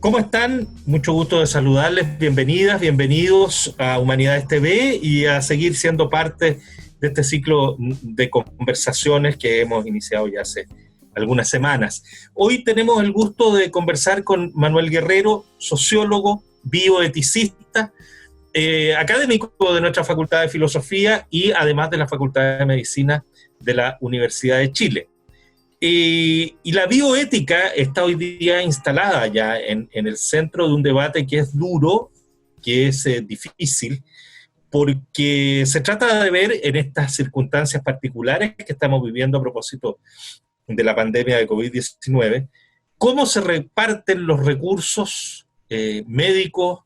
¿Cómo están? Mucho gusto de saludarles. Bienvenidas, bienvenidos a Humanidades TV y a seguir siendo parte de este ciclo de conversaciones que hemos iniciado ya hace algunas semanas. Hoy tenemos el gusto de conversar con Manuel Guerrero, sociólogo, bioeticista, académico de nuestra Facultad de Filosofía y además de la Facultad de Medicina de la Universidad de Chile. Y la bioética está hoy día instalada ya en el centro de un debate que es duro, que es difícil, porque se trata de ver en estas circunstancias particulares que estamos viviendo a propósito de la pandemia de COVID-19, cómo se reparten los recursos médicos,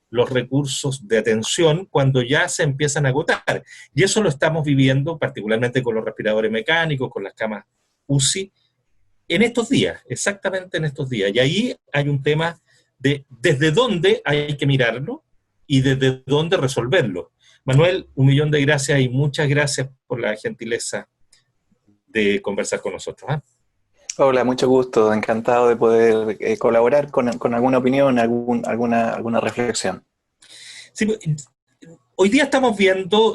los recursos de atención cuando ya se empiezan a agotar. Y eso lo estamos viviendo particularmente con los respiradores mecánicos, con las camas UCI, en estos días, exactamente en estos días. Y ahí hay un tema de desde dónde hay que mirarlo y desde dónde resolverlo. Manuel, un millón de gracias y muchas gracias por la gentileza de conversar con nosotros. Hola, mucho gusto, encantado de poder colaborar con alguna opinión, alguna reflexión. Sí, hoy día estamos viendo,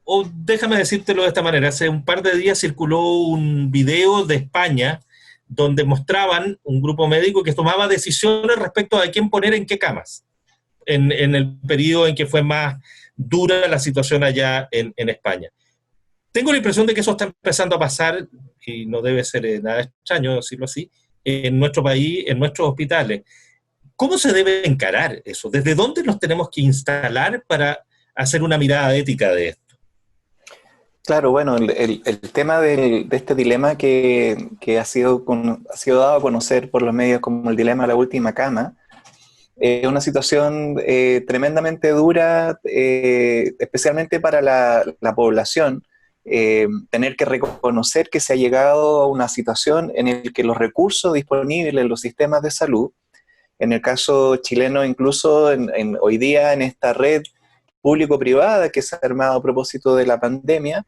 o déjame decírtelo de esta manera, hace un par de días circuló un video de España donde mostraban un grupo médico que tomaba decisiones respecto a quién poner en qué camas, en el periodo en que fue más dura la situación allá en España. Tengo la impresión de que eso está empezando a pasar, y no debe ser nada extraño decirlo así, en nuestro país, en nuestros hospitales. ¿Cómo se debe encarar eso? ¿Desde dónde nos tenemos que instalar para hacer una mirada ética de esto? Claro, bueno, el tema de este dilema que ha sido dado a conocer por los medios como el dilema de la última cama, es una situación tremendamente dura, especialmente para la población, tener que reconocer que se ha llegado a una situación en la que los recursos disponibles en los sistemas de salud, en el caso chileno incluso hoy día en esta red público-privada que se ha armado a propósito de la pandemia,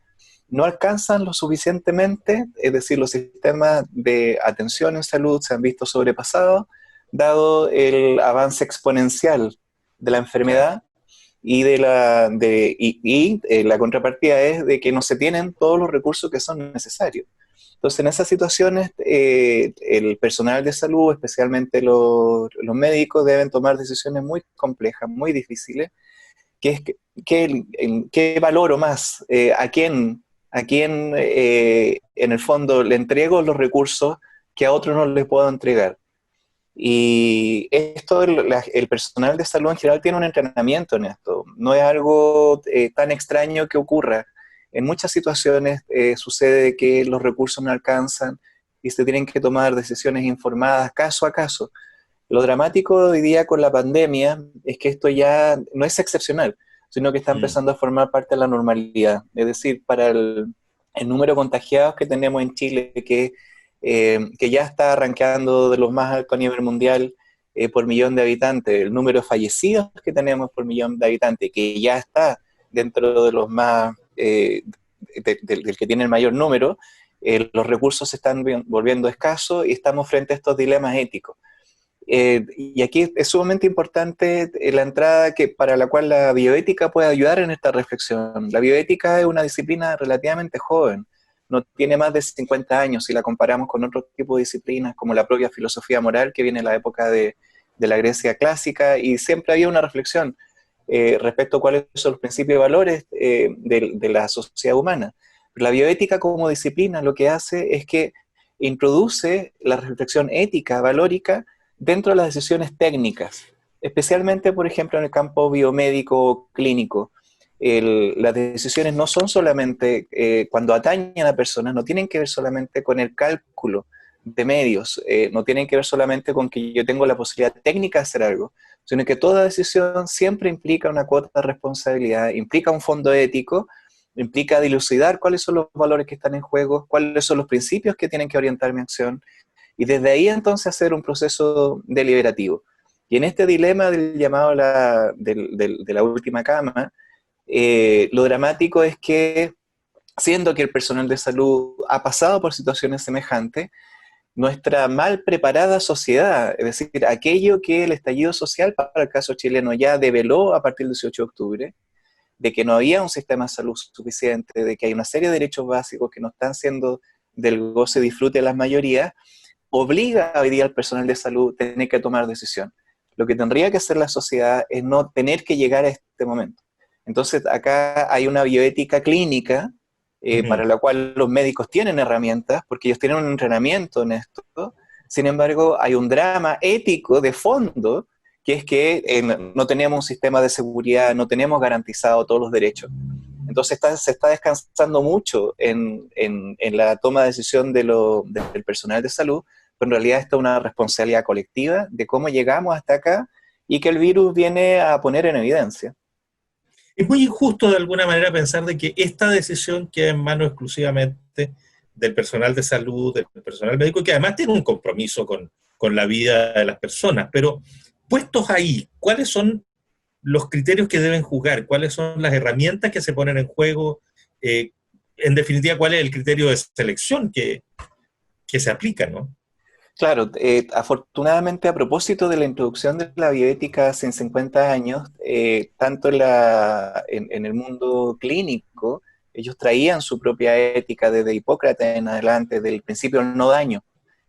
no alcanzan lo suficientemente, es decir, los sistemas de atención en salud se han visto sobrepasados, dado el avance exponencial de la Claro. enfermedad la contrapartida es de que no se tienen todos los recursos que son necesarios. Entonces, en esas situaciones, el personal de salud, especialmente los médicos, deben tomar decisiones muy complejas, muy difíciles, que es qué valoro más, a quién en el fondo le entrego los recursos que a otros no les puedo entregar. Y esto, el personal de salud en general tiene un entrenamiento en esto. No es algo tan extraño que ocurra. En muchas situaciones sucede que los recursos no alcanzan y se tienen que tomar decisiones informadas caso a caso. Lo dramático hoy día con la pandemia es que esto ya no es excepcional, sino que está Mm. empezando a formar parte de la normalidad. Es decir, para el número de contagiados que tenemos en Chile, que ya está arrancando de los más altos a nivel mundial por millón de habitantes, el número de fallecidos que tenemos por millón de habitantes, que ya está dentro de los más, del que tiene el mayor número, los recursos se están volviendo escasos y estamos frente a estos dilemas éticos. Y aquí es sumamente importante la entrada para la cual la bioética puede ayudar en esta reflexión. La bioética es una disciplina relativamente joven, no tiene más de 50 años si la comparamos con otro tipo de disciplinas como la propia filosofía moral que viene en la época de la Grecia clásica, y siempre había una reflexión respecto a cuáles son los principios y valores de la sociedad humana. Pero la bioética como disciplina lo que hace es que introduce la reflexión ética, valórica, dentro de las decisiones técnicas, especialmente, por ejemplo, en el campo biomédico clínico. Las decisiones no son solamente, cuando atañen a personas, no tienen que ver solamente con el cálculo de medios, no tienen que ver solamente con que yo tengo la posibilidad técnica de hacer algo, sino que toda decisión siempre implica una cuota de responsabilidad, implica un fondo ético, implica dilucidar cuáles son los valores que están en juego, cuáles son los principios que tienen que orientar mi acción, y desde ahí entonces hacer un proceso deliberativo. Y en este dilema del llamado de la última cama, lo dramático es que, siendo que el personal de salud ha pasado por situaciones semejantes, nuestra mal preparada sociedad, es decir, aquello que el estallido social para el caso chileno ya develó a partir del 18 de octubre, de que no había un sistema de salud suficiente, de que hay una serie de derechos básicos que no están siendo del goce y disfrute de las mayorías, obliga hoy día al personal de salud a tener que tomar decisión. Lo que tendría que hacer la sociedad es no tener que llegar a este momento. Entonces, acá hay una bioética clínica para la cual los médicos tienen herramientas, porque ellos tienen un entrenamiento en esto. Sin embargo, hay un drama ético de fondo, que es que no tenemos un sistema de seguridad, no tenemos garantizado todos los derechos. Entonces se está descansando mucho en la toma de decisión del personal de salud, pero en realidad esta es una responsabilidad colectiva de cómo llegamos hasta acá y que el virus viene a poner en evidencia. Es muy injusto de alguna manera pensar de que esta decisión queda en manos exclusivamente del personal de salud, del personal médico, que además tiene un compromiso con la vida de las personas. Pero puestos ahí, ¿cuáles son los criterios que deben jugar? ¿Cuáles son las herramientas que se ponen en juego? En definitiva, ¿cuál es el criterio de selección que se aplica, ¿no? Claro, afortunadamente a propósito de la introducción de la bioética hace 50 años, tanto en el mundo clínico, ellos traían su propia ética desde Hipócrates en adelante, del principio del no daño.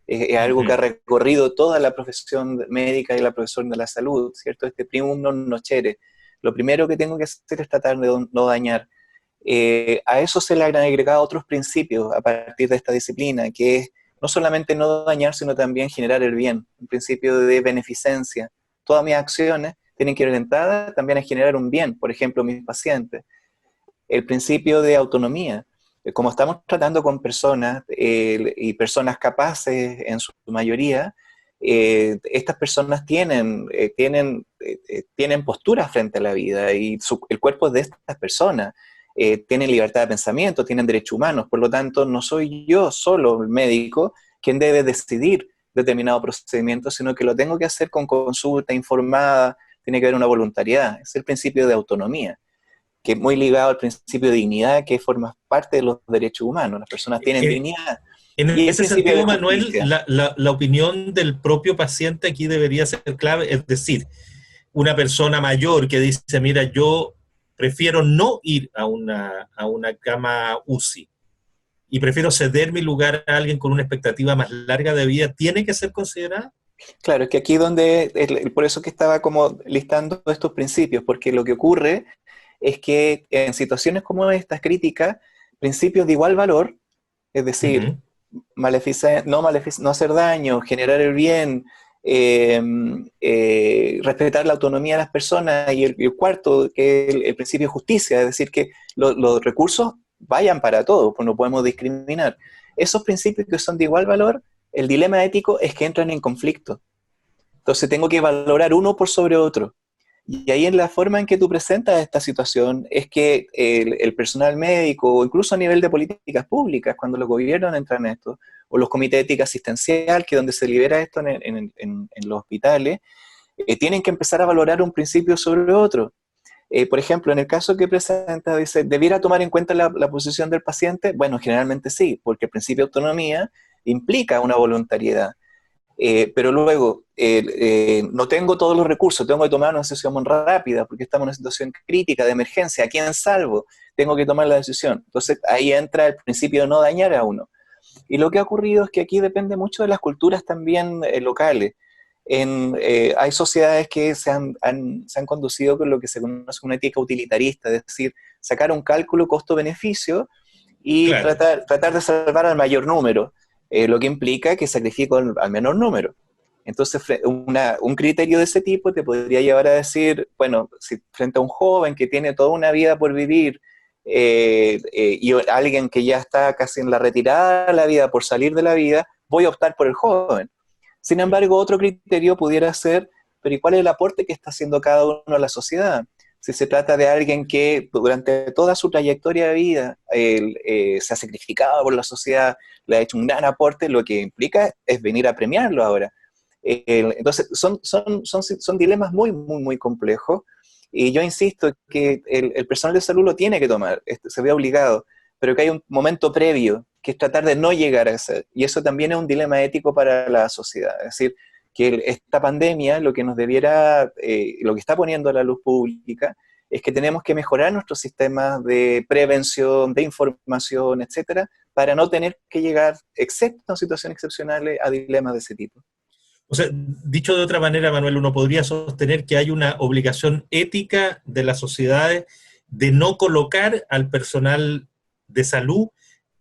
Es algo que ha recorrido toda la profesión médica y la profesión de la salud, ¿cierto? Este primum non nocere. Lo primero que tengo que hacer es tratar de no dañar. A eso se le han agregado otros principios a partir de esta disciplina, que es no solamente no dañar, sino también generar el bien, un principio de beneficencia. Todas mis acciones tienen que ir orientadas también a generar un bien, por ejemplo, mis pacientes. El principio de autonomía. Como estamos tratando con personas y personas capaces en su mayoría, estas personas tienen posturas frente a la vida y el cuerpo es de estas personas. Tienen libertad de pensamiento, tienen derechos humanos, por lo tanto no soy yo solo el médico quien debe decidir determinado procedimiento, sino que lo tengo que hacer con consulta informada, tiene que haber una voluntariedad, es el principio de autonomía, que es muy ligado al principio de dignidad, que forma parte de los derechos humanos, las personas tienen dignidad. En y ese sentido, Manuel, la opinión del propio paciente aquí debería ser clave, es decir, una persona mayor que dice, mira, yo prefiero no ir a una cama UCI y prefiero ceder mi lugar a alguien con una expectativa más larga de vida, ¿tiene que ser considerada? Claro, es que aquí por eso que estaba como listando estos principios, porque lo que ocurre es que en situaciones como estas críticas, principios de igual valor, es decir, no hacer daño, generar el bien, respetar la autonomía de las personas, y el cuarto, que es el principio de justicia, es decir, que los recursos vayan para todos, pues no podemos discriminar. Esos principios que son de igual valor, el dilema ético es que entran en conflicto. Entonces tengo que valorar uno por sobre otro. Y ahí en la forma en que tú presentas esta situación es que el personal médico, o incluso a nivel de políticas públicas, cuando los gobiernos entran en esto, o los comités de ética asistencial, que es donde se libera esto en los hospitales, tienen que empezar a valorar un principio sobre otro. Por ejemplo, en el caso que presenta, dice, ¿debiera tomar en cuenta la posición del paciente? Bueno, generalmente sí, porque el principio de autonomía implica una voluntariedad. Pero luego, no tengo todos los recursos, tengo que tomar una decisión muy rápida porque estamos en una situación crítica, de emergencia, ¿a quién salvo? Tengo que tomar la decisión. Entonces ahí entra el principio de no dañar a uno. Y lo que ha ocurrido es que aquí depende mucho de las culturas también locales. Hay sociedades que se han conducido con lo que se conoce como una ética utilitarista, es decir, sacar un cálculo costo-beneficio y claro, tratar de salvar al mayor número. Lo que implica que sacrifico al menor número. Entonces, un criterio de ese tipo te podría llevar a decir, bueno, si frente a un joven que tiene toda una vida por vivir y alguien que ya está casi en la retirada de la vida, por salir de la vida, voy a optar por el joven. Sin embargo, otro criterio pudiera ser, pero ¿y cuál es el aporte que está haciendo cada uno a la sociedad? Si se trata de alguien que durante toda su trayectoria de vida se ha sacrificado por la sociedad, le ha hecho un gran aporte, lo que implica es venir a premiarlo ahora. Entonces, son dilemas muy, muy, muy complejos, y yo insisto que el personal de salud lo tiene que tomar, se ve obligado, pero que hay un momento previo, que es tratar de no llegar a ese. Y eso también es un dilema ético para la sociedad. Es decir, que esta pandemia lo que nos debiera, lo que está poniendo a la luz pública, es que tenemos que mejorar nuestros sistemas de prevención, de información, etcétera, para no tener que llegar, excepto en situaciones excepcionales, a dilemas de ese tipo. O sea, dicho de otra manera, Manuel, uno podría sostener que hay una obligación ética de las sociedades de no colocar al personal de salud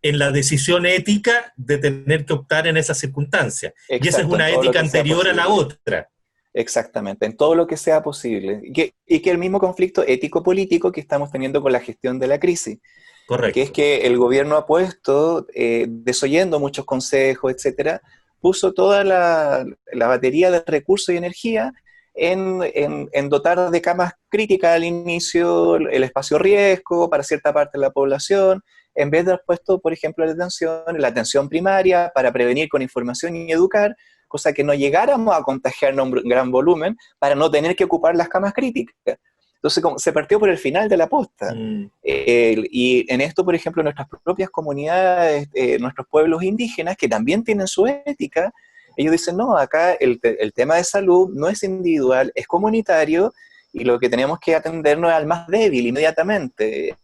en la decisión ética de tener que optar en esas circunstancias. Exacto, y esa es una ética anterior a la otra. Exactamente, en todo lo que sea posible. Y que el mismo conflicto ético-político que estamos teniendo con la gestión de la crisis. Correcto. Que es que el gobierno ha puesto, desoyendo muchos consejos, etcétera, puso toda la batería de recursos y energía en dotar de camas críticas al inicio, el espacio riesgo para cierta parte de la población, en vez de haber puesto, por ejemplo, la atención primaria para prevenir con información y educar, cosa que no llegáramos a contagiarnos un gran volumen para no tener que ocupar las camas críticas. Entonces, como se partió por el final de la posta. Y en esto, por ejemplo, nuestras propias comunidades, nuestros pueblos indígenas, que también tienen su ética, ellos dicen, no, acá el tema de salud no es individual, es comunitario, y lo que tenemos que atendernos es al más débil inmediatamente,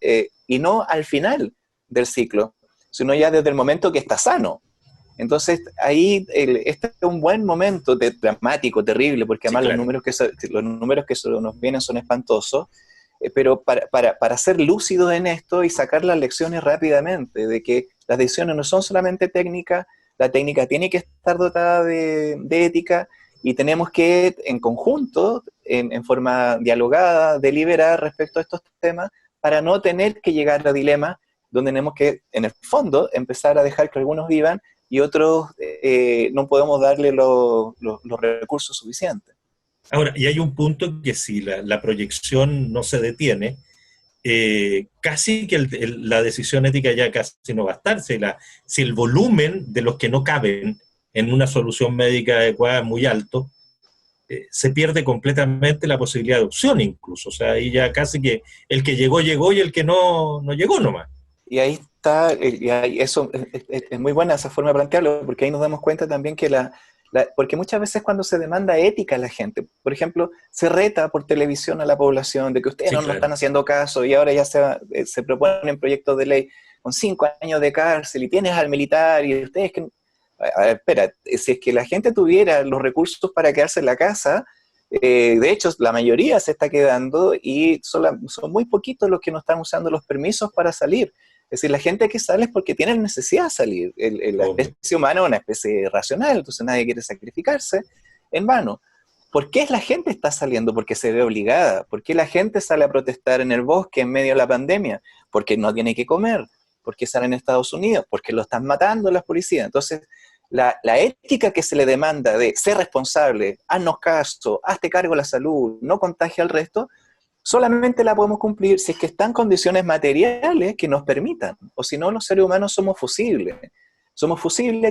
y no al final del ciclo, sino ya desde el momento que está sano. Entonces, ahí este es un buen momento dramático, terrible, porque además sí, claro, los números que nos vienen son espantosos, pero para ser lúcidos en esto y sacar las lecciones rápidamente, de que las decisiones no son solamente técnicas, la técnica tiene que estar dotada de ética, y tenemos que, en conjunto, en forma dialogada, deliberar respecto a estos temas, para no tener que llegar a dilemas donde tenemos que, en el fondo, empezar a dejar que algunos vivan y otros no podemos darle los recursos suficientes. Ahora, y hay un punto que si la proyección no se detiene, casi que la decisión ética ya casi no va a estar. Si el volumen de los que no caben en una solución médica adecuada es muy alto, se pierde completamente la posibilidad de opción incluso. O sea, ahí ya casi que el que llegó, llegó, y el que no llegó nomás. Y ahí está, eso es muy buena esa forma de plantearlo, porque ahí nos damos cuenta también que porque muchas veces cuando se demanda ética a la gente, por ejemplo, se reta por televisión a la población de que ustedes no están haciendo caso, y ahora ya se proponen proyectos de ley con 5 años de cárcel, y tienes al militar, y ustedes que... A ver, espera, si es que la gente tuviera los recursos para quedarse en la casa, de hecho, la mayoría se está quedando, y son muy poquitos los que no están usando los permisos para salir. Es decir, la gente que sale es porque tiene necesidad de salir. La especie humana es una especie racional, entonces nadie quiere sacrificarse en vano. ¿Por qué la gente está saliendo? Porque se ve obligada. ¿Por qué la gente sale a protestar en el bosque en medio de la pandemia? Porque no tiene que comer. ¿Por qué salen a Estados Unidos? Porque lo están matando las policías. Entonces, la ética que se le demanda de ser responsable, haznos caso, hazte cargo de la salud, no contagie al resto, solamente la podemos cumplir si es que están condiciones materiales que nos permitan, o si no, los seres humanos somos fusibles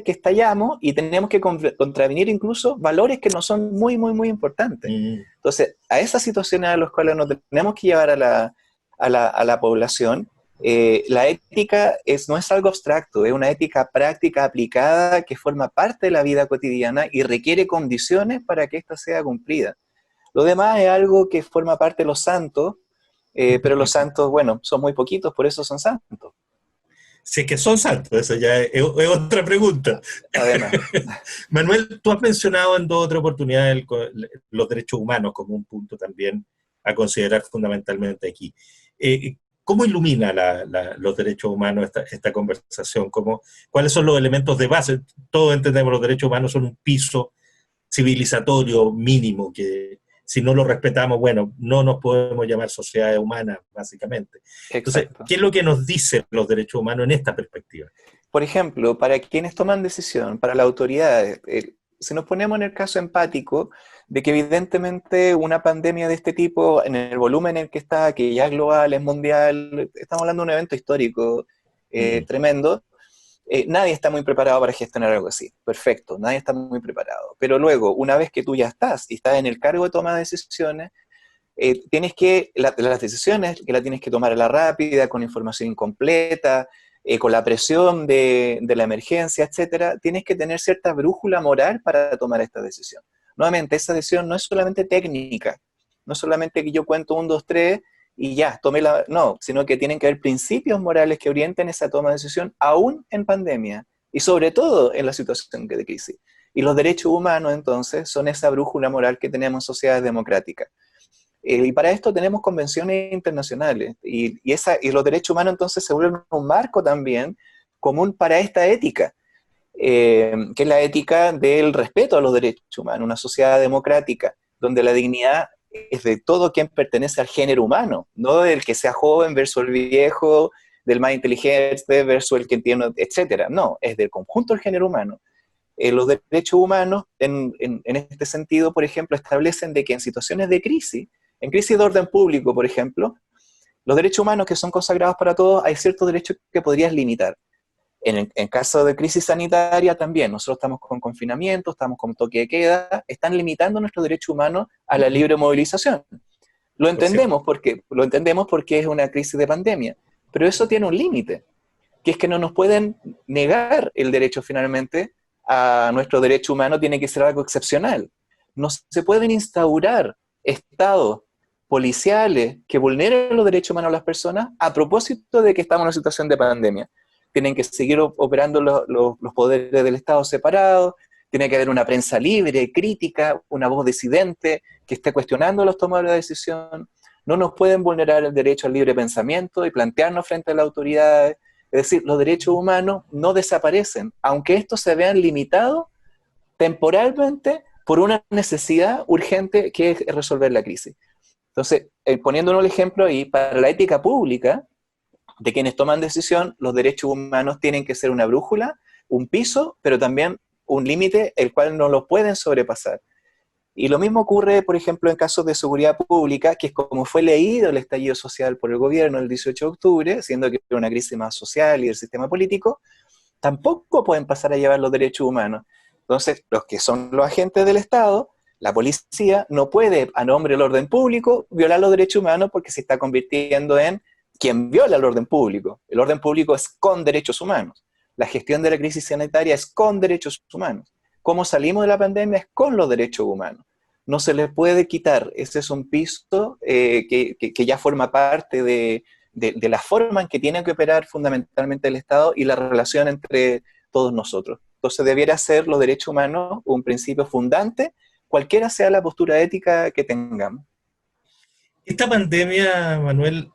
que estallamos y tenemos que contravenir incluso valores que nos son muy, muy, muy importantes. Entonces, a esas situaciones a las cuales nos tenemos que llevar a la población, la ética no es algo abstracto, es una ética práctica aplicada que forma parte de la vida cotidiana y requiere condiciones para que ésta sea cumplida. Lo demás es algo que forma parte de los santos, pero los santos, bueno, son muy poquitos, por eso son santos. Si es que son santos, eso ya es otra pregunta. Además. Manuel, tú has mencionado en 2 otras oportunidades los derechos humanos como un punto también a considerar fundamentalmente aquí. ¿Cómo ilumina los derechos humanos esta conversación? ¿Cuáles son los elementos de base? Todos entendemos los derechos humanos son un piso civilizatorio mínimo que si no lo respetamos, bueno, no nos podemos llamar sociedades humanas, básicamente. Entonces, ¿qué es lo que nos dicen los derechos humanos en esta perspectiva? Por ejemplo, para quienes toman decisión, para las autoridades, si nos ponemos en el caso empático de que evidentemente una pandemia de este tipo, en el volumen en el que está, que ya es global, es mundial, estamos hablando de un evento histórico tremendo, nadie está muy preparado para gestionar algo así. Perfecto, nadie está muy preparado. Pero luego, una vez que tú ya estás y estás en el cargo de toma de decisiones, las decisiones que las tienes que tomar a la rápida, con información incompleta, con la presión de la emergencia, etcétera, tienes que tener cierta brújula moral para tomar esta decisión. Nuevamente, esa decisión no es solamente técnica, no es solamente que yo cuento 1, 2, 3 y ya, no, sino que tienen que haber principios morales que orienten esa toma de decisión, aún en pandemia, y sobre todo en la situación de crisis. Y los derechos humanos, entonces, son esa brújula moral que tenemos en sociedades democráticas. Y para esto tenemos convenciones internacionales, y los derechos humanos entonces se vuelven un marco también común para esta ética, que es la ética del respeto a los derechos humanos, una sociedad democrática, donde la dignidad es de todo quien pertenece al género humano, no del que sea joven versus el viejo, del más inteligente versus el que entiende, etcétera. No, es del conjunto del género humano. Los derechos humanos, en este sentido, por ejemplo, establecen de que en situaciones de crisis, en crisis de orden público, por ejemplo, los derechos humanos que son consagrados para todos, hay ciertos derechos que podrías limitar. En caso de crisis sanitaria también, nosotros estamos con confinamiento, estamos con toque de queda, están limitando nuestros derechos humanos a la libre movilización. Lo entendemos porque es una crisis de pandemia, pero eso tiene un límite, que es que no nos pueden negar el derecho finalmente a nuestro derecho humano, tiene que ser algo excepcional. No se pueden instaurar estados policiales que vulneren los derechos humanos de las personas a propósito de que estamos en una situación de pandemia. Tienen que seguir operando los poderes del Estado separados, tiene que haber una prensa libre, crítica, una voz disidente que esté cuestionando los tomadores de decisión. No nos pueden vulnerar el derecho al libre pensamiento y plantearnos frente a las autoridades. Es decir, los derechos humanos no desaparecen, aunque estos se vean limitados temporalmente por una necesidad urgente que es resolver la crisis. Entonces, poniéndonos el ejemplo ahí, para la ética pública de quienes toman decisión, los derechos humanos tienen que ser una brújula, un piso, pero también un límite el cual no lo pueden sobrepasar. Y lo mismo ocurre, por ejemplo, en casos de seguridad pública, que es como fue leído el estallido social por el gobierno el 18 de octubre, siendo que era una crisis más social y del sistema político, tampoco pueden pasar a llevar los derechos humanos. Entonces, los que son los agentes del Estado, la policía, no puede, a nombre del orden público, violar los derechos humanos porque se está convirtiendo en quien viola el orden público. El orden público es con derechos humanos. La gestión de la crisis sanitaria es con derechos humanos. Cómo salimos de la pandemia es con los derechos humanos. No se les puede quitar. Ese es un piso que ya forma parte de la forma en que tiene que operar fundamentalmente el Estado y la relación entre todos nosotros. Entonces debiera ser los derechos humanos un principio fundante, cualquiera sea la postura ética que tengamos. Esta pandemia, Manuel,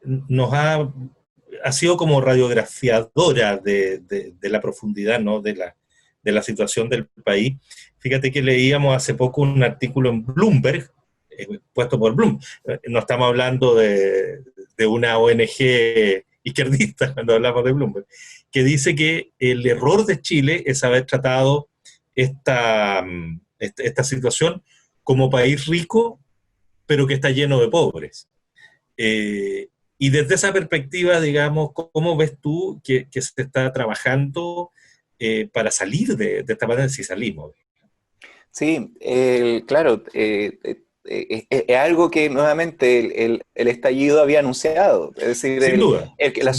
ha sido como radiografiadora de la profundidad, ¿no?, de la situación del país. Fíjate que leíamos hace poco un artículo en Bloomberg, puesto por Bloomberg. No estamos hablando de una ONG izquierdista cuando hablamos de Bloomberg, que dice que el error de Chile es haber tratado esta situación como país rico, pero que está lleno de pobres. Y desde esa perspectiva, digamos, ¿cómo ves tú que se está trabajando para salir de esta pandemia, si salimos? Sí, claro, es algo que nuevamente el estallido había anunciado. Es decir, sin duda, la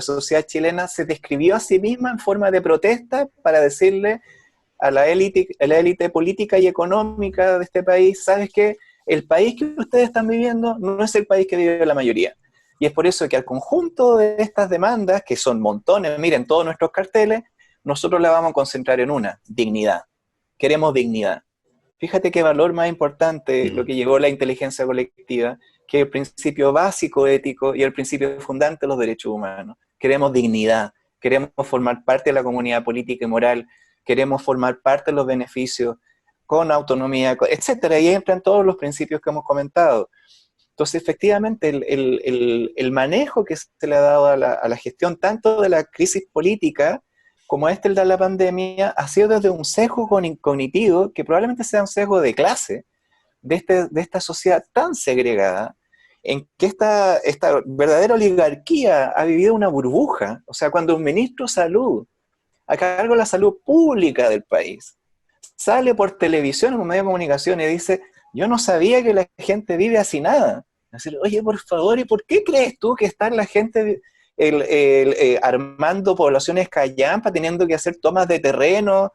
sociedad chilena se describió a sí misma en forma de protesta para decirle a la élite política y económica de este país, ¿sabes qué? El país que ustedes están viviendo no es el país que vive la mayoría. Y es por eso que al conjunto de estas demandas, que son montones, miren todos nuestros carteles, nosotros la vamos a concentrar en una: dignidad. Queremos dignidad. Fíjate qué valor más importante lo que llegó la inteligencia colectiva, que el principio básico ético y el principio fundante de los derechos humanos. Queremos dignidad, queremos formar parte de la comunidad política y moral, queremos formar parte de los beneficios con autonomía, etcétera, y entran todos los principios que hemos comentado. Entonces, efectivamente, el manejo que se le ha dado a la gestión tanto de la crisis política como el de la pandemia ha sido desde un sesgo cognitivo, que probablemente sea un sesgo de clase, de esta sociedad tan segregada, en que esta verdadera oligarquía ha vivido una burbuja. O sea, cuando un ministro de salud, a cargo de la salud pública del país, sale por televisión en un medio de comunicación y dice: yo no sabía que la gente vive hacinada. Decir, oye, por favor, ¿y por qué crees tú que está la gente armando poblaciones callampa, teniendo que hacer tomas de terreno,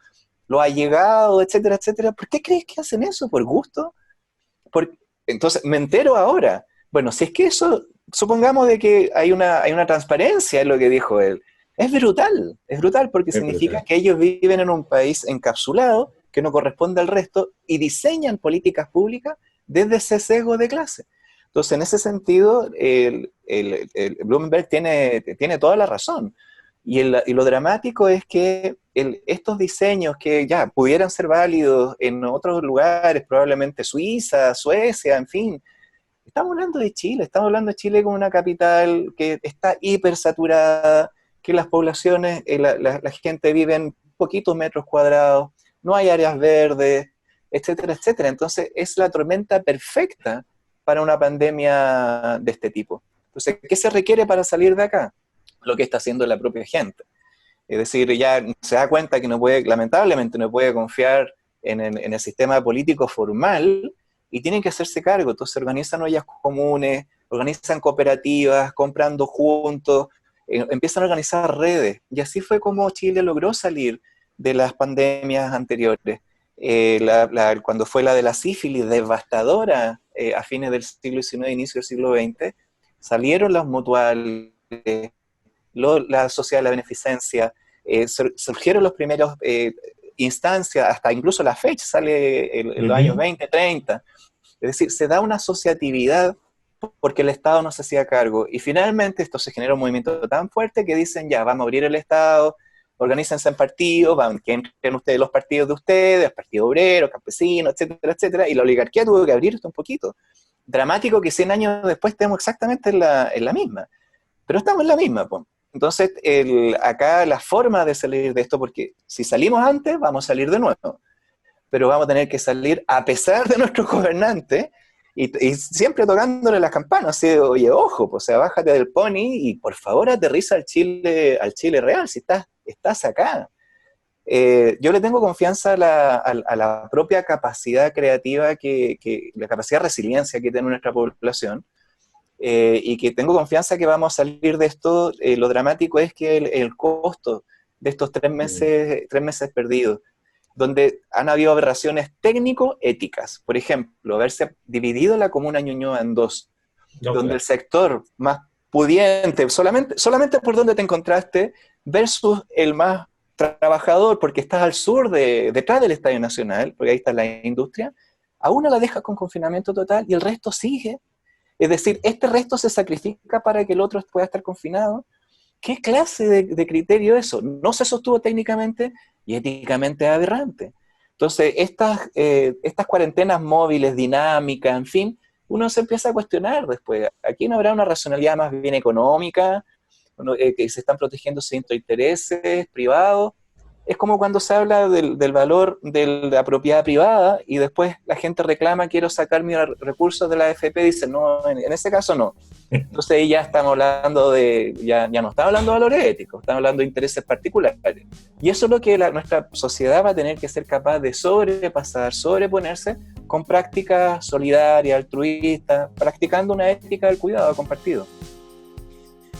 los allegados, etcétera, etcétera. ¿Por qué crees que hacen eso? ¿Por gusto? Entonces, me entero ahora. Bueno, si es que eso, supongamos de que hay una transparencia en lo que dijo él, es brutal porque significa que ellos viven en un país encapsulado, que no corresponde al resto, y diseñan políticas públicas desde ese sesgo de clase. Entonces, en ese sentido, el Bloomberg tiene toda la razón. Y lo dramático es que estos diseños que ya pudieran ser válidos en otros lugares, probablemente Suiza, Suecia, en fin, estamos hablando de Chile como una capital que está hipersaturada, que las poblaciones, la gente vive en poquitos metros cuadrados, no hay áreas verdes, etcétera, etcétera. Entonces, es la tormenta perfecta para una pandemia de este tipo. Entonces, ¿qué se requiere para salir de acá? Lo que está haciendo la propia gente. Es decir, ya se da cuenta que lamentablemente no puede confiar en el sistema político formal y tienen que hacerse cargo. Entonces organizan ollas comunes, organizan cooperativas, comprando juntos, empiezan a organizar redes. Y así fue como Chile logró salir de las pandemias anteriores. Cuando fue la de la sífilis devastadora a fines del siglo XIX, inicio del siglo XX, salieron las mutuales, la sociedad de la beneficencia, surgieron los primeros instancias, hasta incluso la fecha sale en los años 20, 30. Es decir, se da una asociatividad porque el Estado no se hacía cargo. Y finalmente esto se genera un movimiento tan fuerte que dicen, ya, vamos a abrir el Estado, organícense en partidos, que entren ustedes los partidos de ustedes, Partido Obrero, Campesino, etcétera, etcétera, y la oligarquía tuvo que abrir esto un poquito. Dramático que 100 años después estemos exactamente en la misma. Pero estamos en la misma, pues. Entonces, acá la forma de salir de esto, porque si salimos antes, vamos a salir de nuevo. Pero vamos a tener que salir a pesar de nuestros gobernantes y siempre tocándole las campanas. Así, oye, ojo, pues, o sea, bájate del pony y por favor aterriza al Chile real, si estás acá. Yo le tengo confianza a la propia capacidad creativa, la capacidad de resiliencia que tiene nuestra población. Y que tengo confianza que vamos a salir de esto. Lo dramático es que el costo de estos 3 meses perdidos, donde han habido aberraciones técnico-éticas, por ejemplo, haberse dividido la comuna Ñuñoa en 2, donde el sector más pudiente, solamente por donde te encontraste, versus el más trabajador, porque estás al sur, detrás del Estadio Nacional, porque ahí está la industria, a una la dejas con confinamiento total y el resto sigue. Es decir, este resto se sacrifica para que el otro pueda estar confinado. ¿Qué clase de criterio es eso? No se sostuvo técnicamente y éticamente aberrante. Entonces, estas cuarentenas móviles, dinámicas, en fin, uno se empieza a cuestionar después. Aquí no habrá una racionalidad más bien económica, que se están protegiendo ciertos intereses privados. Es como cuando se habla del valor de la propiedad privada y después la gente reclama, quiero sacar mis recursos de la AFP, dicen, no, en ese caso no. Entonces ahí ya estamos hablando ya no estamos hablando de valores éticos, estamos hablando de intereses particulares. Y eso es lo que nuestra sociedad va a tener que ser capaz de sobreponerse con prácticas solidarias, altruistas, practicando una ética del cuidado compartido.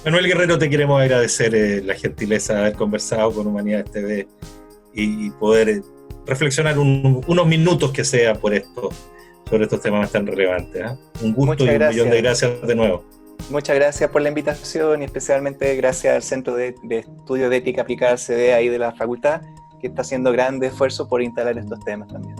Manuel Guerrero, te queremos agradecer la gentileza de haber conversado con Humanidades TV y poder reflexionar unos minutos que sea sobre estos temas tan relevantes. Un gusto y un millón de gracias de nuevo. Muchas gracias por la invitación y especialmente gracias al Centro de Estudios de Ética Aplicada, CD, ahí de la Facultad, que está haciendo grandes esfuerzos por instalar estos temas también.